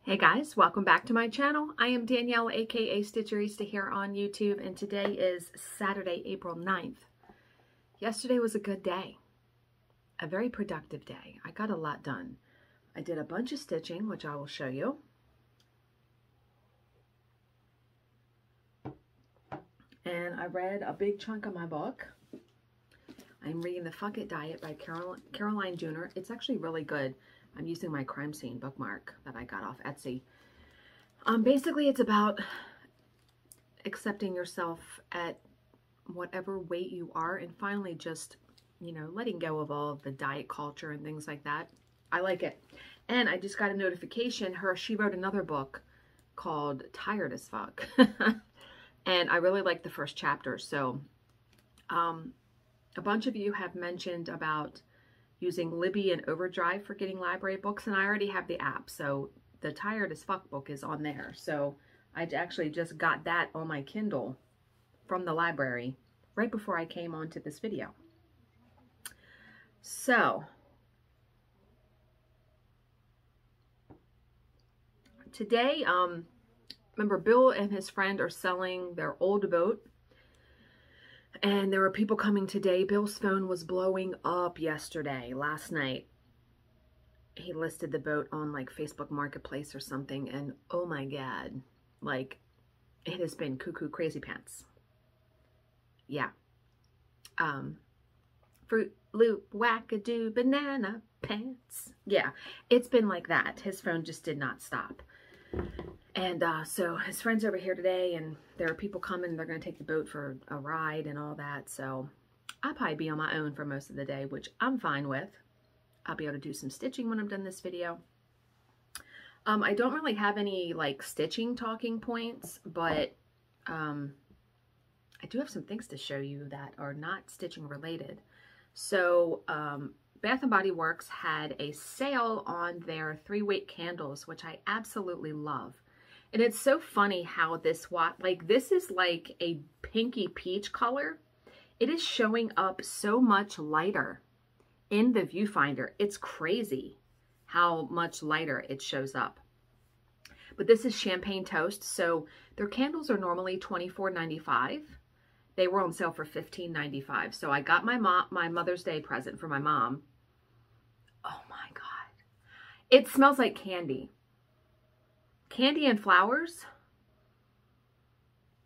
Hey guys, welcome back to my channel. I am Danielle, aka Stitcherista here on YouTube, and today is Saturday, April 9th. Yesterday was a good day, a very productive day. I got a lot done. I did a bunch of stitching, which I will show you. And I read a big chunk of my book. I'm reading The Fuck It Diet by Caroline Jooner. It's actually really good. I'm using my crime scene bookmark that I got off Etsy. Basically, it's about accepting yourself at whatever weight you are and finally just, letting go of all of the diet culture and things like that. I like it. And I just got a notification. She wrote another book called Tired as Fuck. And I really like the first chapter. So a bunch of you have mentioned about using Libby and Overdrive for getting library books, and I already have the app, so the Tired as Fuck book is on there. So I actually just got that on my Kindle from the library right before I came onto this video. So today, remember Bill and his friend are selling their old boat. And there were people coming today. Bill's phone was blowing up last night. He listed the boat on like Facebook Marketplace or something. And oh my God, like it has been cuckoo crazy pants. Yeah. Fruit Loop, wackadoo, banana pants. Yeah, it's been like that. His phone just did not stop. And so his friend's over here today, and there are people coming. They're going to take the boat for a ride and all that. So I'll probably be on my own for most of the day, which I'm fine with. I'll be able to do some stitching when I'm done this video. I don't really have any like stitching talking points, but I do have some things to show you that are not stitching related. So Bath & Body Works had a sale on their 3-weight candles, which I absolutely love. And it's so funny how this is like a pinky peach color. It is showing up so much lighter in the viewfinder. It's crazy how much lighter it shows up. But this is Champagne Toast. So their candles are normally $24.95. They were on sale for $15.95. So I got my Mother's Day present for my mom. Oh my God. It smells like candy. Candy and flowers.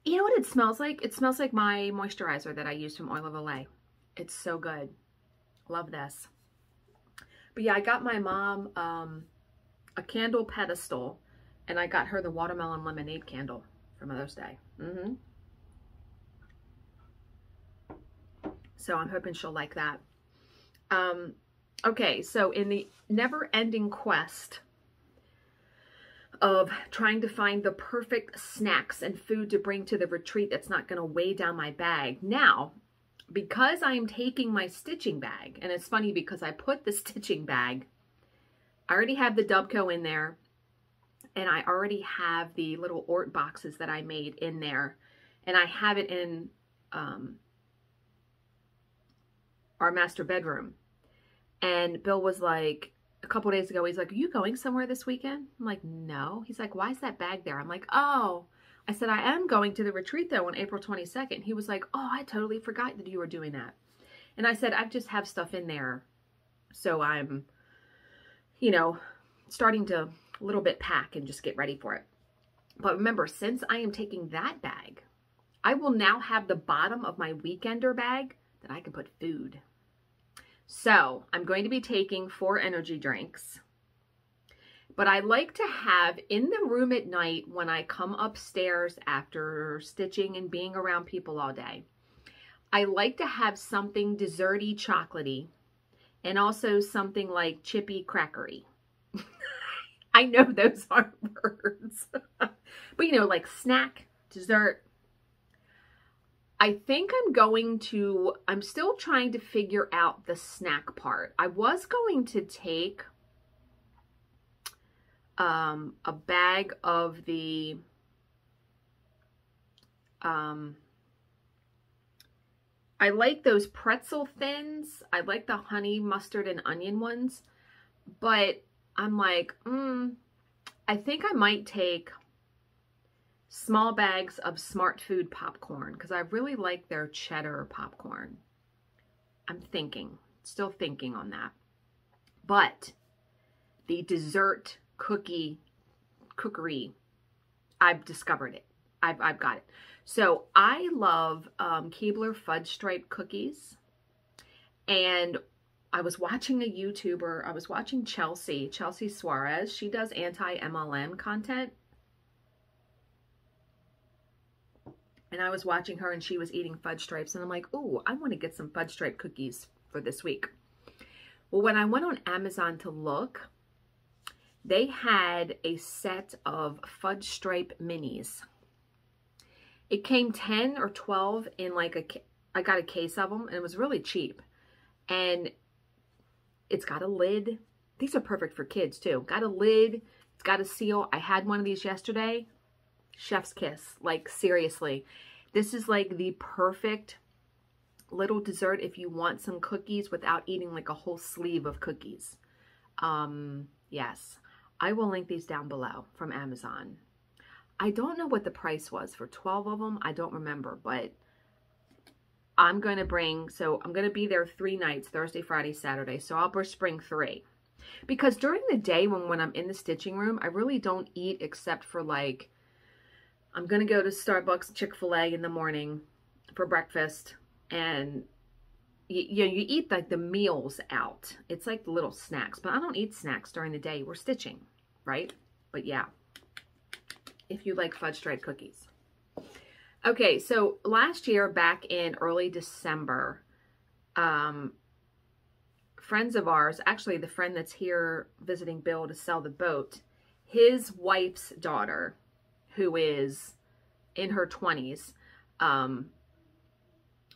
You know what it smells like? It smells like my moisturizer that I use from Oil of Olay. It's so good. Love this. But yeah, I got my mom a candle pedestal, and I got her the watermelon lemonade candle for Mother's Day. So I'm hoping she'll like that. Okay, so in the never-ending quest of trying to find the perfect snacks and food to bring to the retreat that's not going to weigh down my bag. Now, because I am taking my stitching bag, and it's funny because I put the stitching bag, I already have the Dubco in there, and I already have the little Ort boxes that I made in there, and I have it in our master bedroom. And Bill was like, a couple days ago, he's like, are you going somewhere this weekend? I'm like, no. He's like, why is that bag there? I'm like, oh. I said, I am going to the retreat though on April 22nd. He was like, oh, I totally forgot that you were doing that. And I said, I just have stuff in there. So I'm, starting to a little bit pack and just get ready for it. But remember, since I am taking that bag, I will now have the bottom of my weekender bag that I can put food. So I'm going to be taking 4 energy drinks, but I like to have in the room at night when I come upstairs after stitching and being around people all day, I like to have something desserty, chocolatey, and also something like chippy, crackery. I know those aren't words, but like snack, dessert. I think I'm still trying to figure out the snack part. I was going to take a bag of the I like those pretzel thins. I like the honey mustard and onion ones, but I'm like, I think I might take small bags of Smart Food popcorn because I really like their cheddar popcorn. I'm still thinking on that. But the dessert cookery, I've discovered it. I've got it. So I love Keebler fudge stripe cookies. And I was watching a YouTuber. I was watching Chelsea Suarez. She does anti-MLM content. And I was watching her and she was eating fudge stripes. And I'm like, ooh, I want to get some fudge stripe cookies for this week. Well, when I went on Amazon to look, they had a set of fudge stripe minis. It came 10 or 12 in like I got a case of them and it was really cheap. And it's got a lid. These are perfect for kids too. Got a lid. It's got a seal. I had one of these yesterday. Chef's kiss. Like seriously. This is like the perfect little dessert if you want some cookies without eating like a whole sleeve of cookies. Yes. I will link these down below from Amazon. I don't know what the price was for 12 of them. I don't remember, but I'm going to bring, so I'm going to be there 3 nights, Thursday, Friday, Saturday. So I'll just bring 3. Because during the day when I'm in the stitching room, I really don't eat except for like, I'm going to go to Starbucks, Chick-fil-A in the morning for breakfast. And you eat like the meals out. It's like the little snacks, but I don't eat snacks during the day. We're stitching, right? But yeah, if you like fudge stripe cookies. Okay, so last year, back in early December, friends of ours, actually the friend that's here visiting Bill to sell the boat, his wife's daughter, who is in her 20s,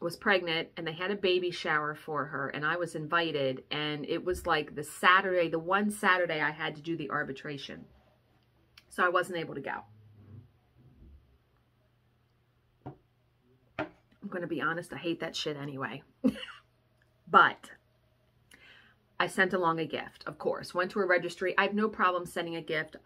was pregnant, and they had a baby shower for her, and I was invited, and it was like the one Saturday I had to do the arbitration. So I wasn't able to go. I'm going to be honest, I hate that shit anyway. But I sent along a gift, of course. Went to a registry. I have no problem sending a gift.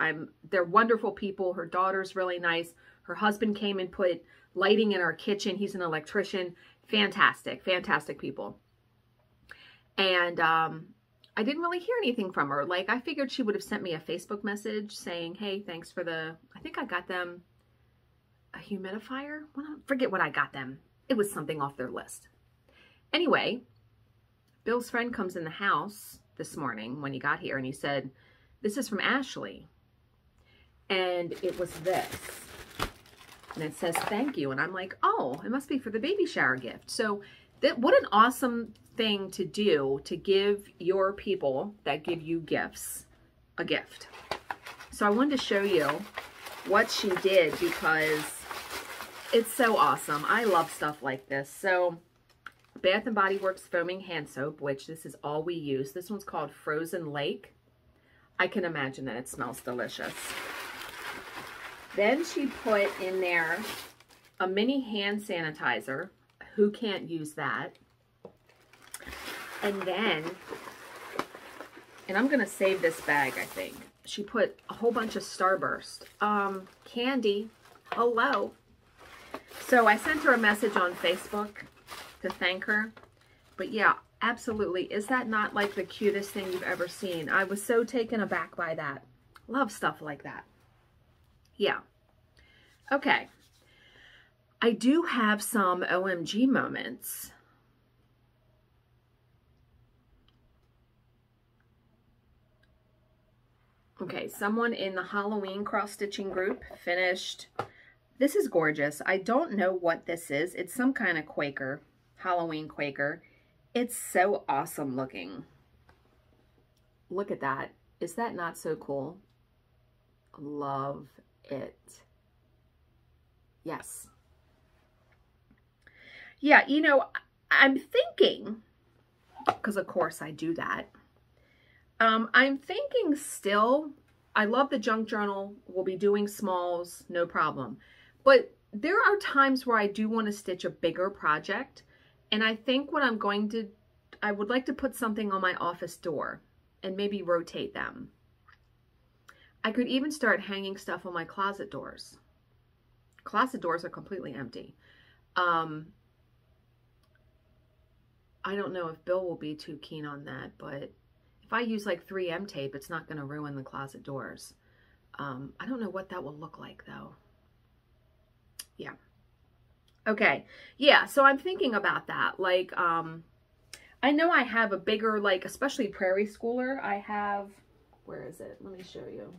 They're wonderful people. Her daughter's really nice. Her husband came and put lighting in our kitchen. He's an electrician. Fantastic, fantastic people. And I didn't really hear anything from her. Like, I figured she would have sent me a Facebook message saying, hey, thanks for I think I got them a humidifier. Well, I forget what I got them. It was something off their list. Anyway, Bill's friend comes in the house this morning when he got here, and he said, this is from Ashley. And it was this. And it says, thank you. And I'm like, oh, it must be for the baby shower gift. So what an awesome thing to do, to give your people that give you gifts a gift. So I wanted to show you what she did because it's so awesome. I love stuff like this. So Bath & Body Works foaming hand soap, which this is all we use. This one's called Frozen Lake. I can imagine that it smells delicious. Then she put in there a mini hand sanitizer. Who can't use that? And then, and I'm going to save this bag, I think. She put a whole bunch of Starburst. Candy. Hello. So I sent her a message on Facebook to thank her. But yeah, absolutely. Is that not like the cutest thing you've ever seen? I was so taken aback by that. Love stuff like that. Yeah. Okay. I do have some OMG moments. Okay, someone in the Halloween cross-stitching group finished. This is gorgeous. I don't know what this is. It's some kind of Quaker, Halloween Quaker. It's so awesome looking. Look at that. Is that not so cool? Love it. Yes. Yeah, you know, I'm thinking, because of course I do that, I'm thinking still, I love the junk journal. We'll be doing smalls, no problem. But there are times where I do want to stitch a bigger project. And I think what I'm going to, I would like to put something on my office door and maybe rotate them. I could even start hanging stuff on my closet doors. Closet doors are completely empty. I don't know if Bill will be too keen on that, but if I use like 3M tape, it's not going to ruin the closet doors. I don't know what that will look like though. Yeah. Okay. Yeah. So I'm thinking about that. Like, I know I have a bigger, like, especially Prairie Schooler. I have, where is it? Let me show you.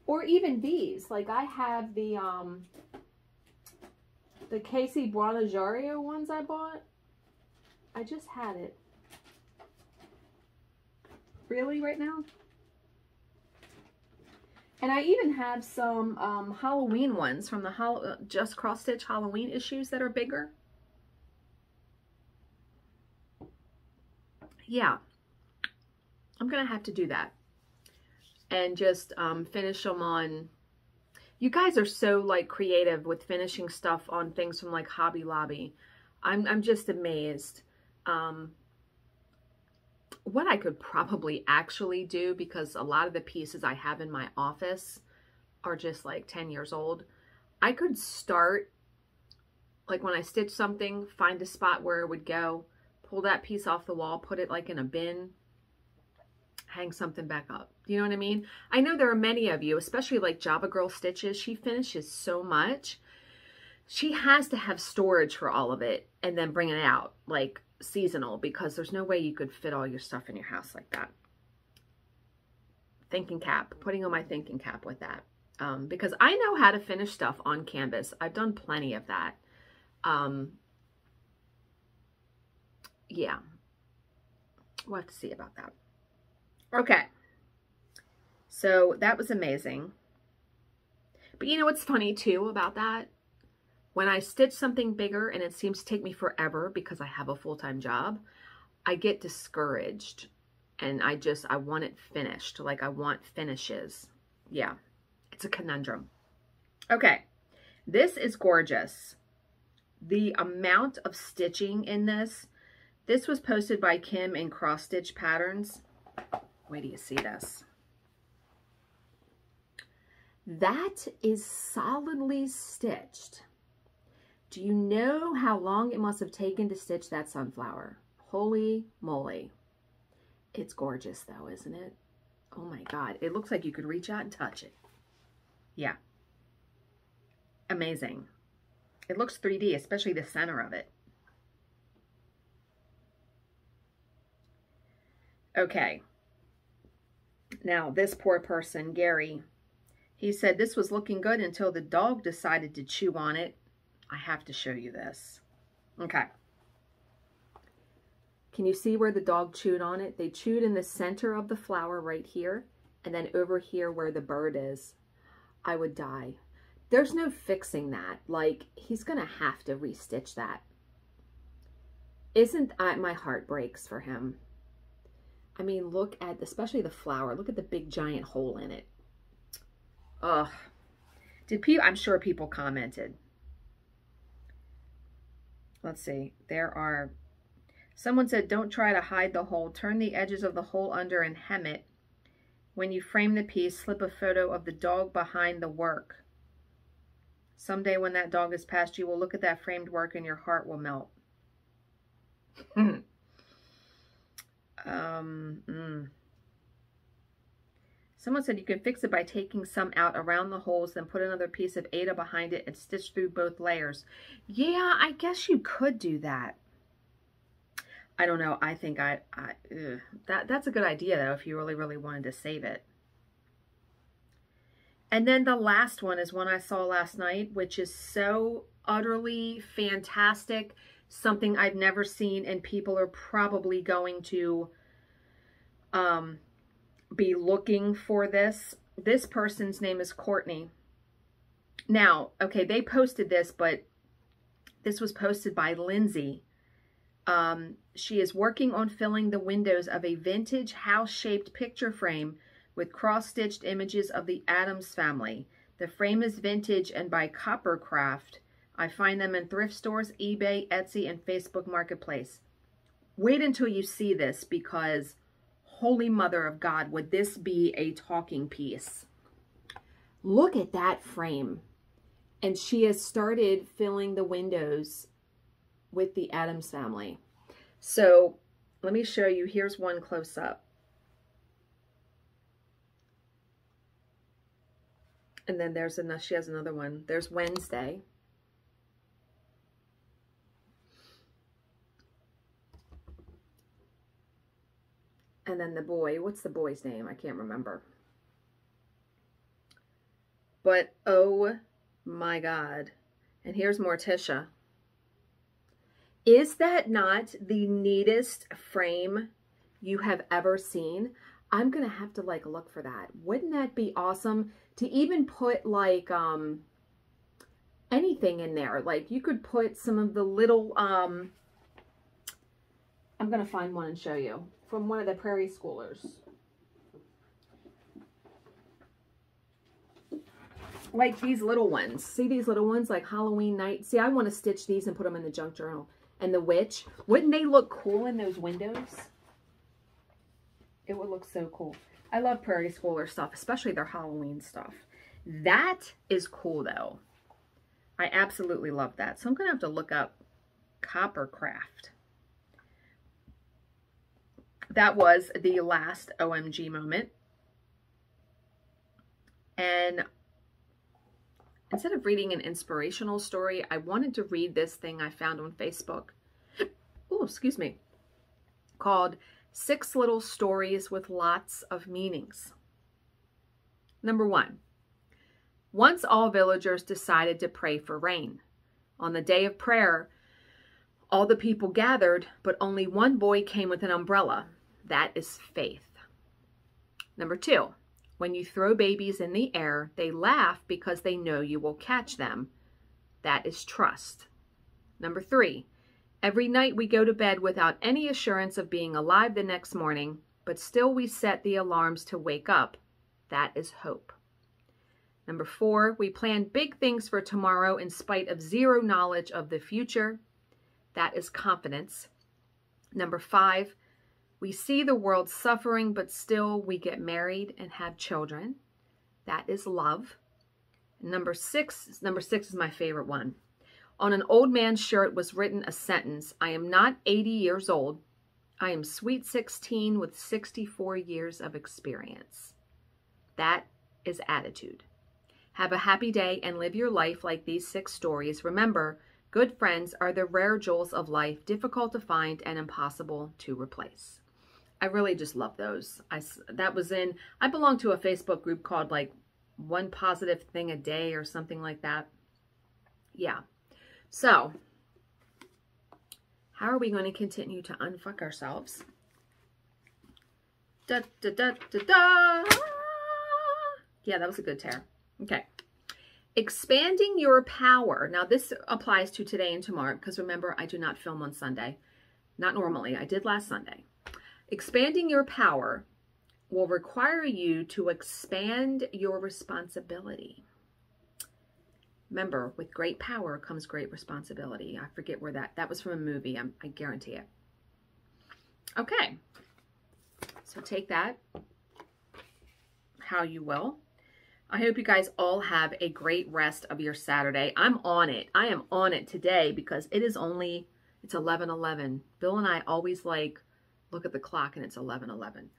Or even these, like I have the Casey Buonajario ones I bought. I just had it. Really, right now? And I even have some Halloween ones from the Just Cross Stitch Halloween issues that are bigger. Yeah, I'm gonna have to do that and just finish them on. You guys are so like creative with finishing stuff on things from like Hobby Lobby. I'm just amazed. What I could probably actually do, because a lot of the pieces I have in my office are just like 10 years old. I could start, like when I stitch something, find a spot where it would go, pull that piece off the wall, put it like in a bin, hang something back up. You know what I mean? I know there are many of you, especially like Java Girl Stitches. She finishes so much. She has to have storage for all of it and then bring it out like seasonal, because there's no way you could fit all your stuff in your house like that. Thinking cap, putting on my thinking cap with that. Because I know how to finish stuff on canvas. I've done plenty of that. Yeah. We'll have to see about that. Okay. So that was amazing. But you know what's funny too about that? When I stitch something bigger and it seems to take me forever because I have a full-time job, I get discouraged and I want it finished. Like I want finishes. Yeah, it's a conundrum. Okay, this is gorgeous. The amount of stitching in this was posted by Kim in Cross Stitch Patterns. Wait till you see this. That is solidly stitched. Do you know how long it must have taken to stitch that sunflower? Holy moly. It's gorgeous though, isn't it? Oh my God. It looks like you could reach out and touch it. Yeah. Amazing. It looks 3D, especially the center of it. Okay. Now, this poor person, Gary, he said this was looking good until the dog decided to chew on it. I have to show you this. Okay. Can you see where the dog chewed on it? They chewed in the center of the flower right here, and then over here where the bird is. I would die. There's no fixing that. Like, he's going to have to restitch that. My heart breaks for him. I mean, look at, especially the flower. Look at the big giant hole in it. Ugh. I'm sure people commented. Let's see. Someone said, don't try to hide the hole. Turn the edges of the hole under and hem it. When you frame the piece, slip a photo of the dog behind the work. Someday when that dog is past, you will look at that framed work and your heart will melt. Someone said you can fix it by taking some out around the holes, then put another piece of Aida behind it and stitch through both layers. Yeah, I guess you could do that. I don't know. I think that's a good idea though, if you really, really wanted to save it. And then the last one is one I saw last night, which is so utterly fantastic. Something I've never seen, and people are probably going to be looking for this. This person's name is Courtney. Now, okay, they posted this, but this was posted by Lindsay. She is working on filling the windows of a vintage house-shaped picture frame with cross-stitched images of the Addams family. The frame is vintage and by Coppercraft. I find them in thrift stores, eBay, Etsy, and Facebook Marketplace. Wait until you see this, because Holy Mother of God, would this be a talking piece? Look at that frame. And she has started filling the windows with the Addams Family. So let me show you. Here's one close up. And then there's another, she has another one. There's Wednesday. And then the boy, what's the boy's name? I can't remember. But oh my God. And here's Morticia. Is that not the neatest frame you have ever seen? I'm going to have to like look for that. Wouldn't that be awesome to even put like anything in there? Like you could put some of the little, I'm going to find one and show you from one of the Prairie Schoolers. Like these little ones. See these little ones like Halloween night? See, I want to stitch these and put them in the junk journal. And the witch, wouldn't they look cool in those windows? It would look so cool. I love Prairie Schooler stuff, especially their Halloween stuff. That is cool though. I absolutely love that. So I'm going to have to look up Coppercraft. That was the last OMG moment. And instead of reading an inspirational story, I wanted to read this thing I found on Facebook. Oh, excuse me. Called 6 Little Stories with Lots of Meanings. Number 1. Once all villagers decided to pray for rain. On the day of prayer, all the people gathered, but only one boy came with an umbrella. That is faith. Number 2. When you throw babies in the air, they laugh because they know you will catch them. That is trust. Number 3. Every night we go to bed without any assurance of being alive the next morning, but still we set the alarms to wake up. That is hope. Number 4. We plan big things for tomorrow in spite of zero knowledge of the future. That is confidence. Number 5. We see the world suffering, but still we get married and have children. That is love. Number 6 is my favorite one. On an old man's shirt was written a sentence, I am not 80 years old. I am sweet 16 with 64 years of experience. That is attitude. Have a happy day and live your life like these 6 stories. Remember, good friends are the rare jewels of life, difficult to find and impossible to replace. I really just love those. I belong to a Facebook group called like One Positive Thing a Day or something like that. Yeah. So, how are we going to continue to unfuck ourselves? Da, da, da, da, da. Yeah, that was a good tear. Okay. Expanding your power. Now, this applies to today and tomorrow because remember, I do not film on Sunday. Not normally. I did last Sunday. Expanding your power will require you to expand your responsibility. Remember, with great power comes great responsibility. I forget where that was from a movie. I guarantee it. Okay. So take that how you will. I hope you guys all have a great rest of your Saturday. I'm on it. I am on it today because it's 11:11. Bill and I always like look at the clock and it's 11:11.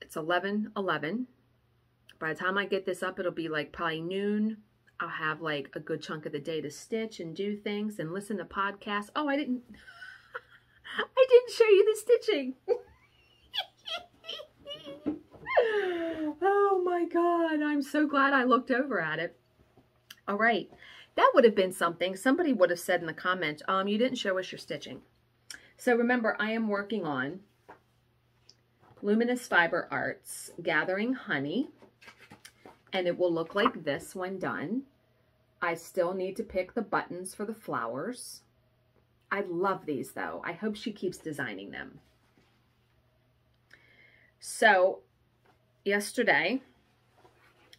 It's 11:11. By the time I get this up, it'll be like probably noon. I'll have like a good chunk of the day to stitch and do things and listen to podcasts. Oh, I didn't show you the stitching. Oh my God. I'm so glad I looked over at it. All right. That would have been something. Somebody would have said in the comments, you didn't show us your stitching. So remember, I am working on Luminous Fiber Arts, Gathering Honey. And it will look like this when done. I still need to pick the buttons for the flowers. I love these though. I hope she keeps designing them. So yesterday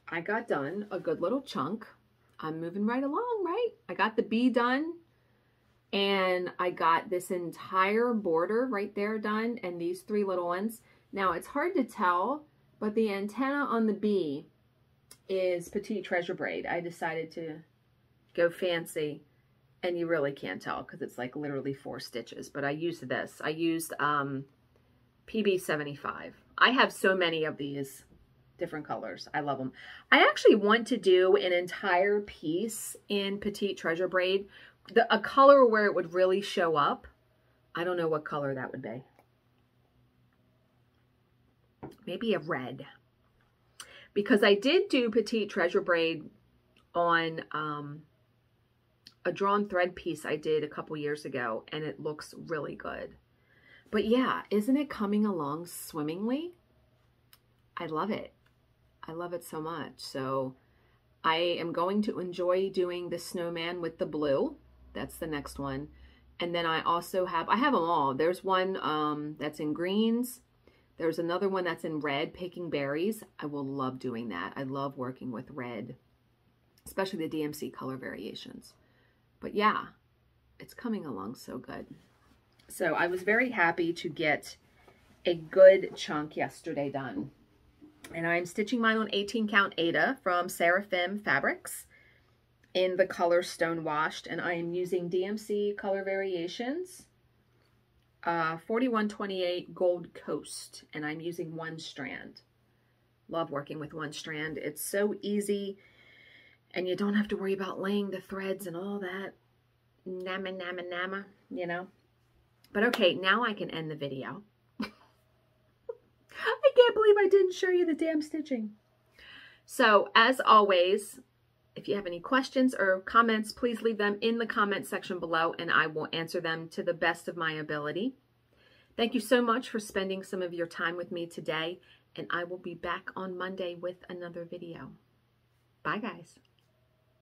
I got done a good little chunk. I'm moving right along, right? I got the bee done And I got this entire border right there done, and these 3 little ones. Now, it's hard to tell, but the antenna on the bee is Petite Treasure Braid. I decided to go fancy, and you really can't tell because it's like literally 4 stitches. But I used this. I used PB75. I have so many of these different colors. I love them. I actually want to do an entire piece in Petite Treasure Braid. A color where it would really show up. I don't know what color that would be. Maybe a red. Because I did do Petite Treasure Braid on a drawn thread piece I did a couple years ago, and it looks really good. But yeah, isn't it coming along swimmingly? I love it. I love it so much. So I am going to enjoy doing the snowman with the blue. That's the next one. And then I also have, I have them all. There's one that's in greens. There's another one that's in red, picking berries. I will love doing that. I love working with red, especially the DMC Color Variations. But yeah, it's coming along so good. So I was very happy to get a good chunk yesterday done. And I'm stitching mine on 18 count Aida from Seraphim Fabrics in the color Stonewashed, and I am using DMC Color Variations 4128 Gold Coast, and I'm using 1 strand. Love working with 1 strand. It's so easy, and you don't have to worry about laying the threads and all that nama, you know. But okay, now I can end the video. I can't believe I didn't show you the damn stitching. So as always, if you have any questions or comments, please leave them in the comment section below, and I will answer them to the best of my ability. Thank you so much for spending some of your time with me today, and I will be back on Monday with another video. Bye, guys.